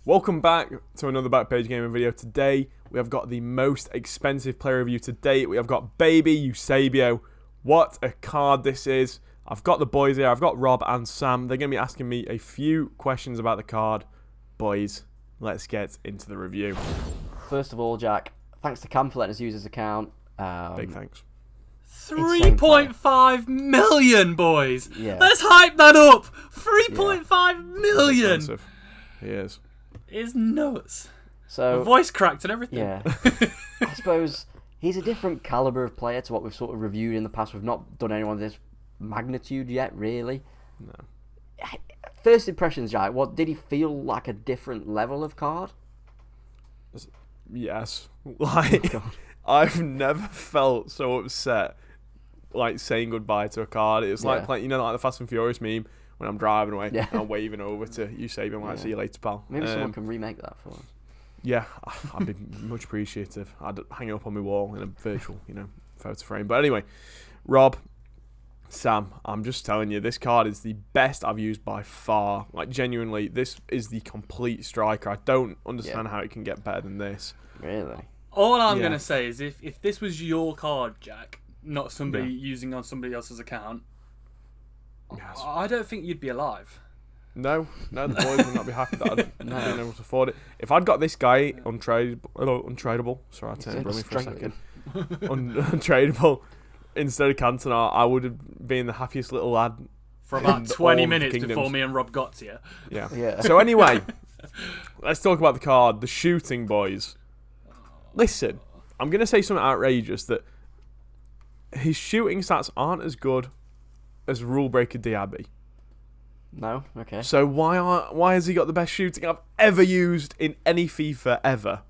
Welcome back to another Backpage Gaming video. Today we have got the most expensive player review to date. We have got baby Eusebio. What a card this is. I've got the boys here. I've got Rob and Sam. They're going to be asking me a few questions about the card. Boys, let's get into the review. First of all, Jack, thanks to Cam for letting us use his account. Big thanks. 3.5 million, boys. Yeah. Let's hype that up. 3.5 million. Expensive. He is. It's nuts. So The voice cracked and everything. yeah, I suppose he's a different caliber of player to what we've sort of reviewed in the past. We've not done anyone of this magnitude yet, really. No. First impressions, Jack. What did he feel like? A different level of card? Yes. Like, I've never felt so upset like saying goodbye to a card. It's like playing, you know, like the Fast and Furious meme when I'm driving away and I'm waving over to Eusebio. Like, see you later, pal. Maybe someone can remake that for us. Yeah, I'd be much appreciative. I'd hang it up on my wall in a virtual, photo frame. But anyway, Rob, Sam, I'm just telling you, this card is the best I've used by far. Like, genuinely, this is the complete striker. I don't understand how it can get better than this. Really? All I'm going to say is if this was your card, Jack, not somebody using on somebody else's account, Yes. I don't think you'd be alive. No, the boys would not be happy that I'd been able to afford it. If I'd got this guy untradeable, sorry, I turned rummy for a second, untradeable, instead of Cantona, I would have been the happiest little lad For about 20 minutes before me and Rob got to you. Yeah. So anyway, let's talk about the card, the shooting, boys. Listen, I'm going to say something outrageous, that his shooting stats aren't as good as Rule Breaker Diaby. No? Okay. So why has he got the best shooting I've ever used in any FIFA ever?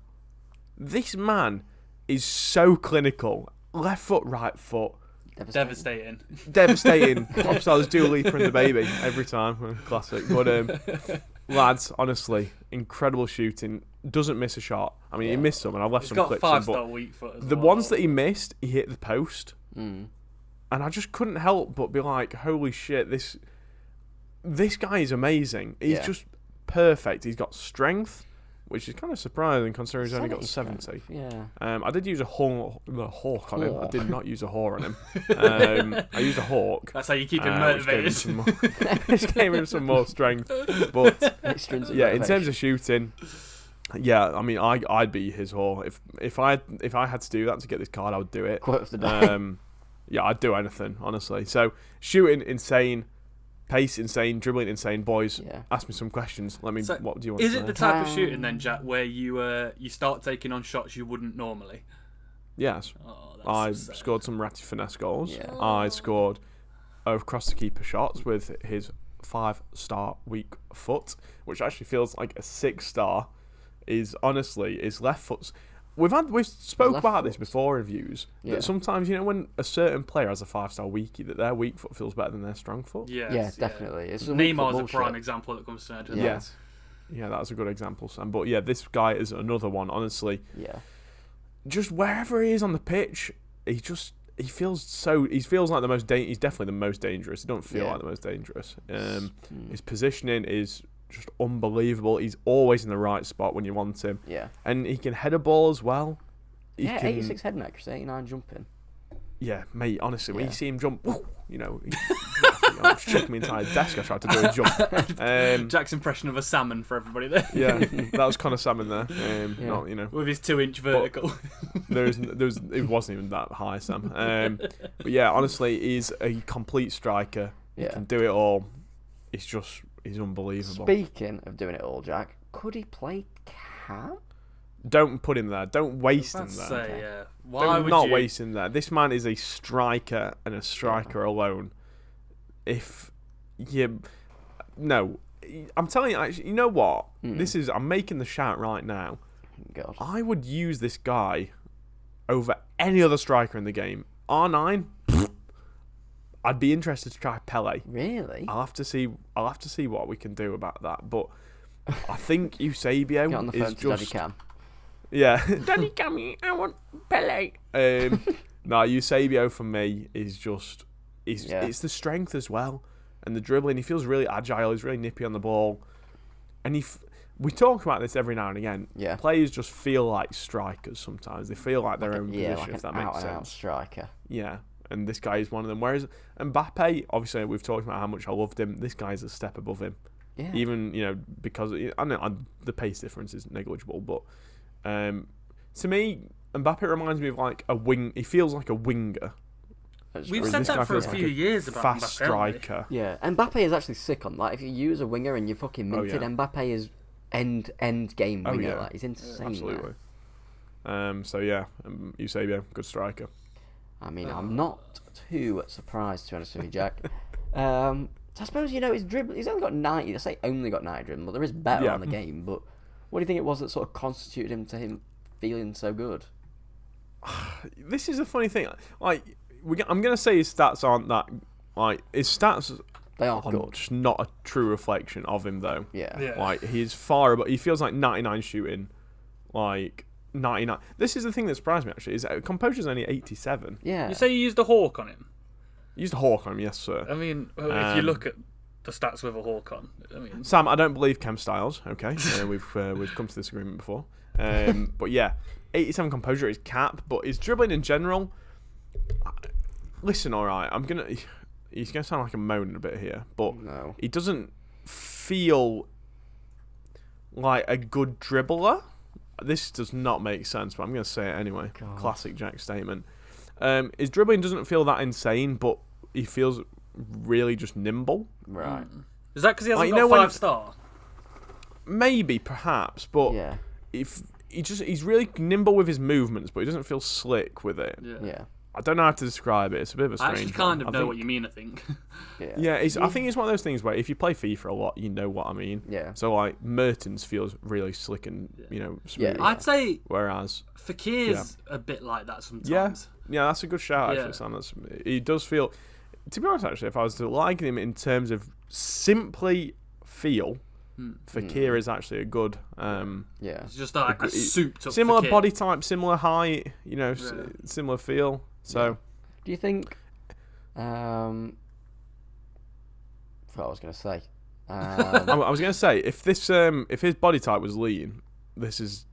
This man is so clinical. Left foot, right foot. Devastating. Top stars Dua Lipa and the baby every time. Classic. But lads, honestly, incredible shooting. Doesn't miss a shot. I mean, he missed some, and I've left some clips. He's got 5-star weak foot as the well. ones that he missed, he hit the post. And I just couldn't help but be like, holy shit, this guy is amazing. He's just perfect. He's got strength, which is kind of surprising considering he's only got 70. Yeah. I did use a hawk on him. I did not use a whore on him. I used a hawk. That's how you keep him motivated. Which gave him some more strength. But Extrinsic yeah, in motivation. terms of shooting, yeah, I mean, I'd be his whore. If I had to do that to get this card, I would do it. Quote of the day. Yeah, I'd do anything, honestly. So, shooting, insane. Pace, insane. Dribbling, insane. Boys, ask me some questions. What do you want to say? Is it the type of shooting, then, Jack, where you start taking on shots you wouldn't normally? Yes. Oh, I so sad. scored some ratty finesse goals. Yeah. I scored across the keeper shots with his 5-star weak foot, which actually feels like a 6-star. Is honestly his left foot's. We've spoke about this before in reviews. That sometimes, when a certain player has a 5-star weakie, that their weak foot feels better than their strong foot. Yes, definitely. It's Neymar's a prime example that comes to mind. Yes. Yeah, that's a good example, Sam. But yeah, this guy is another one, honestly. Yeah. Just wherever he is on the pitch, he feels like the most he's definitely the most dangerous. He don't feel like the most dangerous. His positioning is just unbelievable. He's always in the right spot when you want him. Yeah. And he can head a ball as well. 86 heading accuracy, 89 jumping. Yeah, mate, honestly, when you see him jump, he shook my entire desk. I tried to do a jump. Jack's impression of a salmon for everybody there. Yeah, that was kind of salmon there. Not, with his 2-inch vertical. It wasn't even that high, Sam. But yeah, honestly, he's a complete striker. He can do it all. He's unbelievable. Speaking of doing it all, Jack, could he play Cam? Don't put him there. Don't waste him there. Say, Why would not you? waste him there. This man is a striker and a striker alone. No, I'm telling you, actually, you know what? I'm making the shout right now. God. I would use this guy over any other striker in the game. R9, I'd be interested to try Pele. Really? I'll have to see what we can do about that. But I think Eusebio Get on the phone is to just Daddy Cam. Yeah. Daddy Cam, I want Pele. No, Eusebio for me is just it's the strength as well and the dribbling. He feels really agile. He's really nippy on the ball, and we talk about this every now and again. Yeah. Players just feel like strikers sometimes. They feel like their own position, like if that an makes out-and-out sense. striker. Yeah, and this guy is one of them. Whereas Mbappe, obviously, we've talked about how much I loved him. This guy's a step above him. Yeah. Even, because I know the pace difference is negligible, but to me, Mbappe reminds me of like a wing. He feels like a winger. We've Whereas said this that guy for a feels few like years about fast Mbappe, haven't we? striker. Yeah, Mbappe is actually sick on that. If you use a winger and you're fucking minted, yeah. Mbappe is end game Oh, winger. yeah. Like, he's insane. Absolutely. Man. So yeah, Eusebio, good striker. I mean, I'm not too surprised, to be honest with you, Jack. So I suppose, his dribble, he's only got 90, I say only got 90 dribble, but there is better Yeah. on the game, but what do you think it was that sort of constituted him to him feeling so good? This is a funny thing. Like, I'm gonna say his stats aren't that. Like, his stats They are are good. just not a true reflection of him, though. Yeah. Yeah. Like, he's far above. He feels like 99 shooting, like 99. This is the thing that surprised me actually. Is Composure's only 87. Yeah. You say you used a hawk on him. Used a hawk on him, yes sir. I mean, if you look at the stats with a hawk on, I mean, Sam, I don't believe chem styles. Okay, we've come to this agreement before. But yeah, 87 composure is cap, but his dribbling in general. Listen, all right, he's gonna sound like I'm moaning a bit here, but No. he doesn't feel like a good dribbler. This does not make sense, but I'm gonna say it anyway. God. Classic Jack statement. His dribbling doesn't feel that insane, but he feels really just nimble. Right. is that because he hasn't Like, got when- 5-star? Maybe, perhaps, but Yeah. if he's really nimble with his movements, but he doesn't feel slick with it. Yeah. I don't know how to describe it. It's a bit of a I strange actually kind one. of know what you mean, I think. Yeah. Yeah, I think it's one of those things where if you play FIFA a lot, you know what I mean. Yeah. So like Mertens feels really slick and smooth. Yeah. I'd say Whereas Fakir's a bit like that sometimes. yeah, that's a good shout actually, Yeah. Sam. He does feel. To be honest, actually, if I was to like him in terms of simply feel, Fakir is actually a good. Yeah. It's just like a souped up Similar Fakir. body type, similar height, similar feel. So Do you think? Forgot what I was going to say. I was going to say if his body type was lean, this is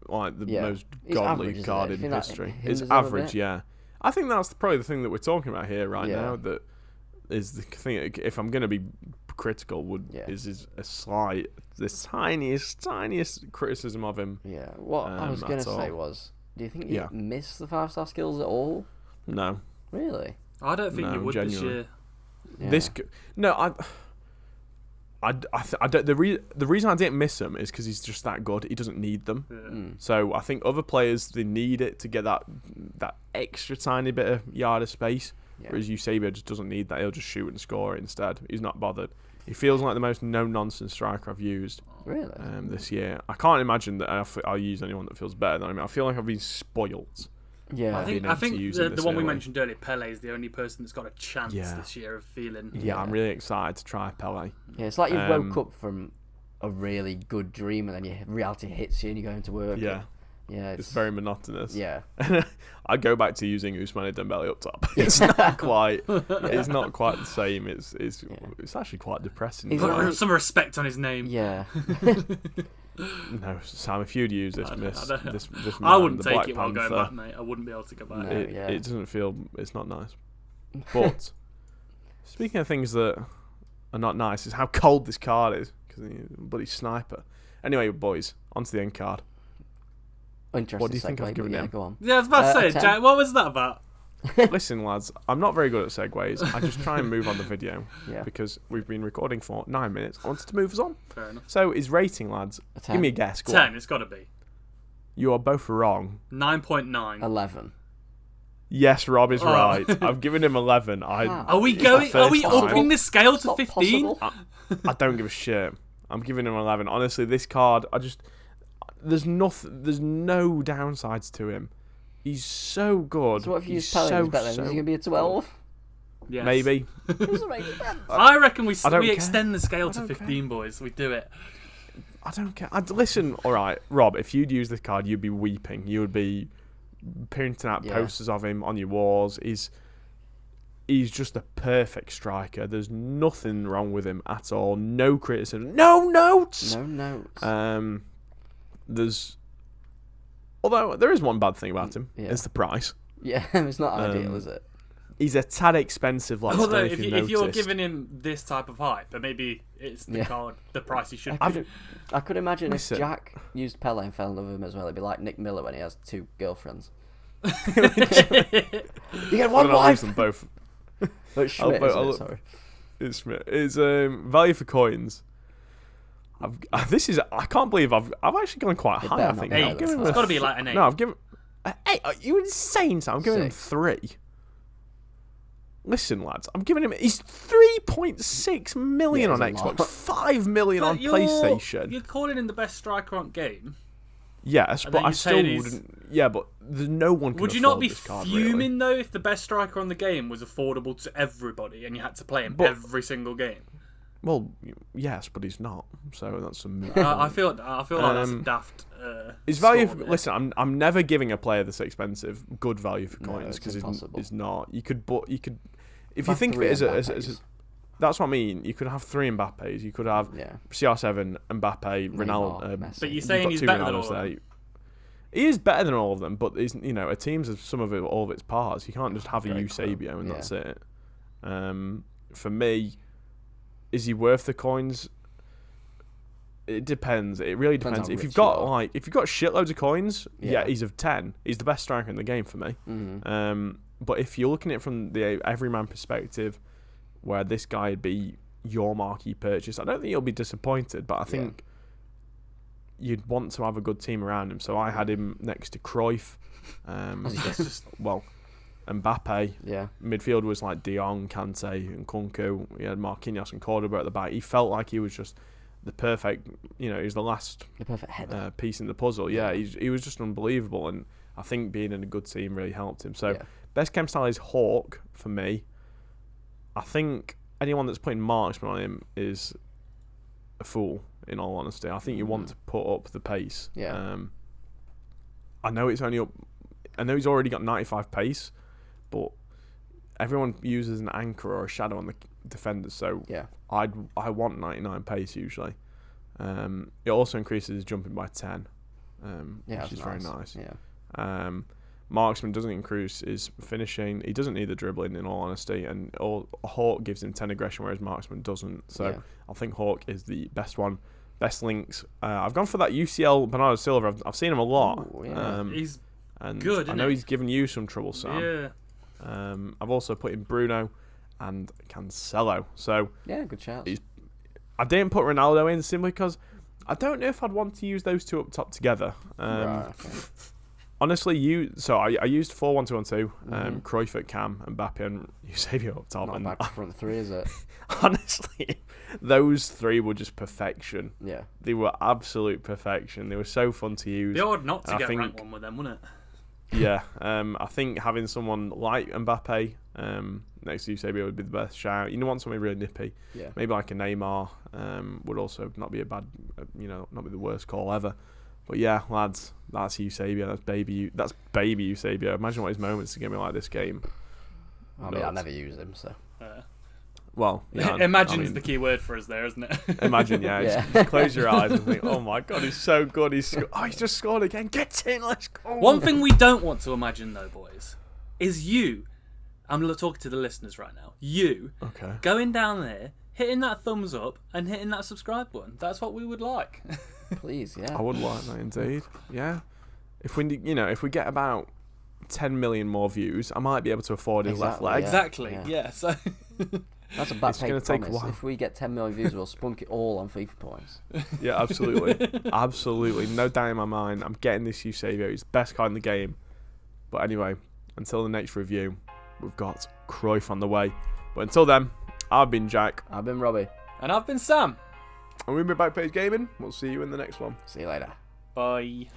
like the Yeah. most It's godly average, isn't it? card You in think that history. hinders It's him a average, bit? yeah. I think that's probably the thing that we're talking about here right Yeah. now. That is the thing. If I'm going to be critical, is a slight, the tiniest criticism of him. Yeah. What I was going to that's all. say was, do you think you Yeah. miss the 5-star skills at all? No, Really? I don't think No, you would this genuinely. year. Yeah. the reason I didn't miss him is because he's just that good. He doesn't need them. Yeah. So I think other players, they need it to get that extra tiny bit of yard of space. Yeah. Whereas Eusebio just doesn't need that. He'll just shoot and score it instead. He's not bothered. He feels like the most no-nonsense striker I've used Really? this year. I can't imagine that I'll use anyone that feels better than him. I feel like I've been spoilt. Yeah. I think able to use it the this one we early. mentioned earlier, Pele, is the only person that's got a chance Yeah. this year of feeling. Yeah, I'm really excited to try Pele. Yeah, it's like you woke up from a really good dream and then your reality hits you and you're going to work. Yeah, Yeah. it's very monotonous. Yeah. I go back to using Ousmane Dembele up top. It's not quite. It's not quite the same. It's actually quite depressing. He's Put like- some respect on his name. Yeah. No, Sam, if you'd use this, this I man, wouldn't the take Black it while going Panther, back, mate. I wouldn't be able to go back. No. it doesn't feel. It's not nice. But speaking of things that are not nice, is how cold this card is because he's a bloody sniper. Anyway, boys, onto the end card. Interesting. What do you think segue, I've given but him? Go on. Yeah, I was about to say, 10. Jack, what was that about? Listen, lads, I'm not very good at segues. I just try and move on the video Yeah. because we've been recording for 9 minutes. I wanted to move us on. Fair enough. So, his rating, lads, A 10. give me a guess. Go 10, on. it's got to be. You are both wrong. 9.9. 11. Yes, Rob is Oh. right. I've given him 11. How? Are we It's the going? Are we first time. upping the scale to Not 15? possible. I don't give a shit. I'm giving him 11. Honestly, this card, there's no downsides to him. He's so good. So what if you He's use Pele? He's better. Is so he going to be a 12? Yes. Maybe. Who's the rated 10? I reckon we I don't care. extend the scale to don't 15, boys. We do it. I don't care. Listen, all right, Rob, if you'd use this card, you'd be weeping. You would be printing out Yeah. posters of him on your walls. he's just a perfect striker. There's nothing wrong with him at all. No criticism. No notes. No notes. Although there is one bad thing about him. Yeah. It's the price. Yeah, it's not ideal, is it? He's a tad expensive. Like, Although if you're giving him this type of hype, then maybe it's the price he should. I could imagine Listen. if Jack used Pele and fell in love with him as well. It'd be like Nick Miller when he has 2 girlfriends. You get one wife. Them both. But Schmidt, sorry. It's Schmidt. It's value for coins. I can't believe I've actually gone quite high. I think. It's got to be like an 8. No, I've given. 8? Are you insane? Sam? I'm giving him 3. Listen, lads, I'm giving him. He's 3.6 million on Xbox, 5 million on PlayStation. You're calling him the best striker on game. Yes, but I still wouldn't. Yeah, but there's no one. Would you not be fuming though if the best striker on the game was affordable to everybody and you had to play him every single game? Well, yes, but he's not. So that's a. I feel like that's a daft. His value. Listen, I'm never giving a player this expensive good value for coins because it's not. You could. If you think of it as that's what I mean. You could have 3 Mbappes. You could have CR7, Mbappe, Ronaldo. But you're saying he's better than all of them. He is better than all of them, but a team's of some of it, all of its parts. You can't just have a Eusebio and that's it. For me, is he worth the coins? It depends. It really depends. If you've got shitloads of coins, he's of 10. He's the best striker in the game for me. Mm-hmm. But if you're looking at it from the everyman perspective, where this guy would be your marquee purchase, I don't think you'll be disappointed. But I think you'd want to have a good team around him. So I had him next to Cruyff. Mbappe. Yeah. Midfield was like De Jong, Kante, and Kunku. He had Marquinhos and Cordoba at the back. He felt like he was just the perfect. He was the last perfect header. piece in the puzzle. Yeah, he was just unbelievable, and I think being in a good team really helped him. So best chem style is Hawk for me. I think anyone that's putting marksman on him is a fool. In all honesty, I think you want to put up the pace. Yeah. I know it's only up. I know he's already got 95 pace, but everyone uses an anchor or a shadow on the defender. So I want 99 pace usually. It also increases his jumping by 10, which is very nice. Yeah. Marksman doesn't increase his finishing. He doesn't need the dribbling, in all honesty, and Hawk gives him 10 aggression, whereas Marksman doesn't. So I think Hawk is the best one. Best links. I've gone for that UCL Bernardo Silva. I've seen him a lot. Ooh, yeah. He's and good. I know he's given you some trouble, Sam. Yeah. I've also put in Bruno and Cancelo. So good shout. I didn't put Ronaldo in simply because I don't know if I'd want to use those two up top together. Right, okay. Honestly, I used 4-1-2-1-2, Cruyff at cam, Mbappe and Eusebio up top. Not back front 3, is it? Honestly, those 3 were just perfection. Yeah. They were absolute perfection. They were so fun to use. Be hard not to get rank 1 with them, wouldn't it? Yeah. I think having someone like Mbappe next to Eusebio would be the best shout. You want something really nippy. Yeah. Maybe like a Neymar would also not be a bad, not be the worst call ever. But yeah, lads, that's Eusebio. That's baby Eusebio. Imagine what his moments are going to be like this game. I mean, I never use him, so. Well, yeah, imagine's the key word for us there, isn't it? Imagine, just close your eyes and think, oh my god, he's so good. He's just scored again. Get in, let's go. One thing we don't want to imagine, though, boys, is you. I'm talking to the listeners right now. You going down there, hitting that thumbs up and hitting that subscribe button. That's what we would like. Please, yeah. I would like that indeed. Yeah. If we get about 10 million more views, I might be able to afford his left leg. Exactly. Yeah. So that's a bad paid promise. If we get 10 million views, we'll spunk it all on FIFA points. Yeah, absolutely. Absolutely. No doubt in my mind. I'm getting this Eusebio. He's the best card in the game. But anyway, until the next review, we've got Cruyff on the way. But until then, I've been Jack. I've been Robbie. And I've been Sam. And we've been Backpage Gaming. We'll see you in the next one. See you later. Bye.